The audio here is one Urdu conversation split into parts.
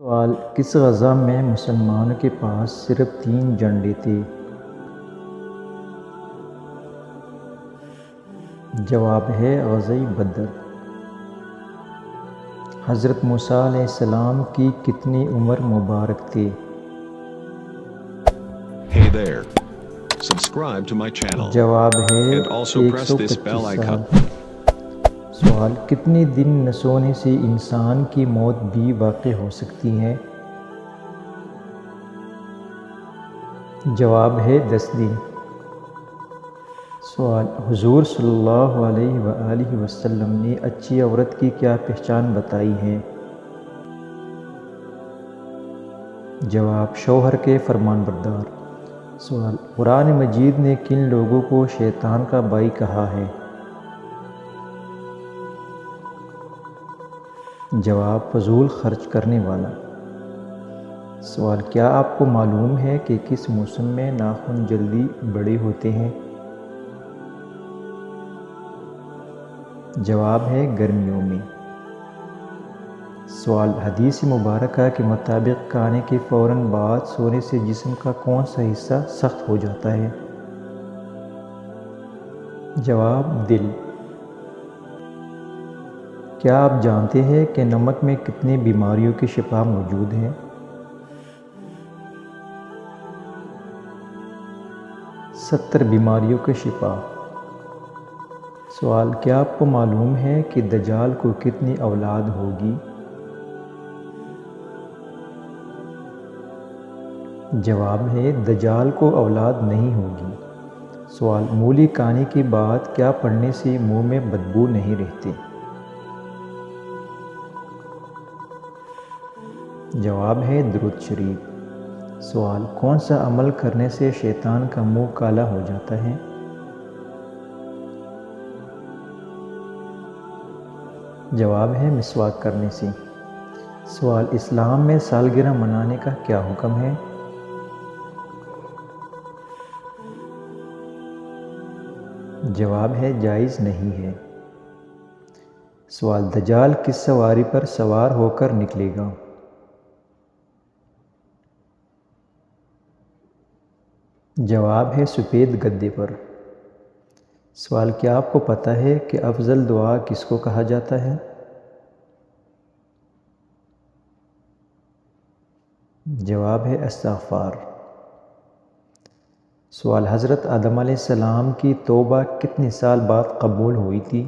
سوال: کس غزہ میں مسلمانوں کے پاس صرف 3 جھنڈے تھے؟ جواب ہے غزوہ بدر۔ حضرت موسیٰ علیہ السلام کی کتنی عمر مبارک تھی؟ Hey there. Subscribe to my channel جواب ہے and also press this 125 bell سال۔ icon. سوال: کتنے دن نہ سونے سے انسان کی موت بھی واقع ہو سکتی ہے؟ جواب ہے 10 دن۔ سوال: حضور صلی اللہ علیہ وآلہ وسلم نے اچھی عورت کی کیا پہچان بتائی ہے؟ جواب: شوہر کے فرمان بردار۔ سوال: قرآن مجید نے کن لوگوں کو شیطان کا بھائی کہا ہے؟ جواب: فضول خرچ کرنے والا۔ سوال: کیا آپ کو معلوم ہے کہ کس موسم میں ناخن جلدی بڑے ہوتے ہیں؟ جواب ہے گرمیوں میں۔ سوال: حدیث مبارکہ کے مطابق کھانے کے فوراً بعد سونے سے جسم کا کون سا حصہ سخت ہو جاتا ہے؟ جواب: دل۔ کیا آپ جانتے ہیں کہ نمک میں کتنی بیماریوں کی شفا موجود ہے؟ ستر بیماریوں کی شفا۔ سوال: کیا آپ کو معلوم ہے کہ دجال کو کتنی اولاد ہوگی؟ جواب ہے دجال کو اولاد نہیں ہوگی۔ سوال: مولی کھانے کے بعد کیا پڑھنے سے منہ میں بدبو نہیں رہتی؟ جواب ہے درود شریف۔ سوال: کون سا عمل کرنے سے شیطان کا منہ کالا ہو جاتا ہے؟ جواب ہے مسواک کرنے سے۔ سوال: اسلام میں سالگرہ منانے کا کیا حکم ہے؟ جواب ہے جائز نہیں ہے۔ سوال: دجال کس سواری پر سوار ہو کر نکلے گا؟ جواب ہے سفید گدھے پر۔ سوال: کیا آپ کو پتہ ہے کہ افضل دعا کس کو کہا جاتا ہے؟ جواب ہے استغفار۔ سوال: حضرت آدم علیہ السلام کی توبہ کتنے سال بعد قبول ہوئی تھی؟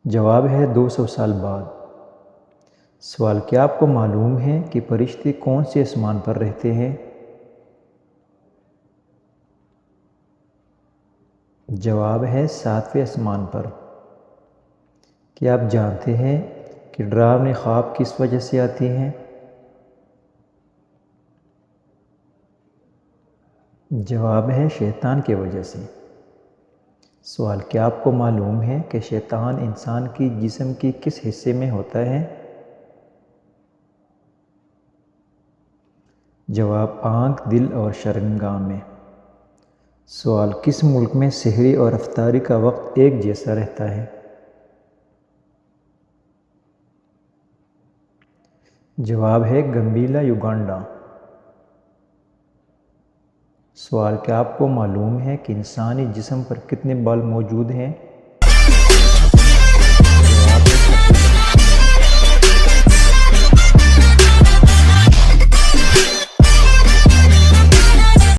جواب ہے 200 سال بعد۔ سوال: کیا آپ کو معلوم ہے کہ فرشتے کون سے آسمان پر رہتے ہیں؟ جواب ہے 7ویں آسمان پر۔ کیا آپ جانتے ہیں کہ ڈراؤنے خواب کس وجہ سے آتے ہیں؟ جواب ہے شیطان کی وجہ سے۔ سوال: کیا آپ کو معلوم ہے کہ شیطان انسان کی جسم کے کس حصے میں ہوتا ہے؟ جواب: آنکھ، دل اور شرمگاہ میں۔ سوال: کس ملک میں سحری اور افطاری کا وقت ایک جیسا رہتا ہے؟ جواب ہے گمبیلا، یوگانڈا۔ سوال: کیا آپ کو معلوم ہے کہ انسانی جسم پر کتنے بال موجود ہیں؟